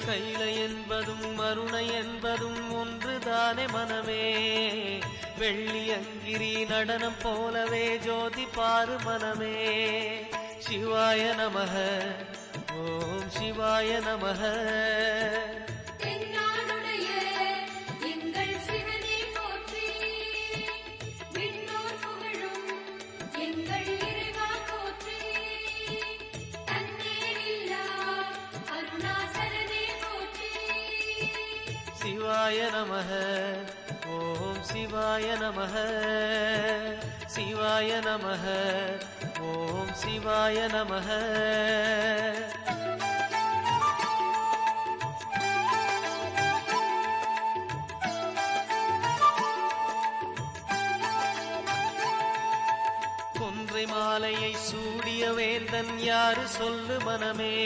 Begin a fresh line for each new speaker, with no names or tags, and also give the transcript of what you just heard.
கைலை என்பதும் மருணை என்பதும் ஒன்றுதானே மனமே. வெள்ளி அங்கிரி நடனம் போலவே ஜோதி பாரு மனமே. சிவாய நமக ஓம் சிவாய நமக. சிவாய நமக ஓம் சிவாய நமக. சிவாய நமக ஓம் சிவாய நமக. கொன்றை மாலையை சூடிய வேந்தன் யாரு சொல்லு மனமே.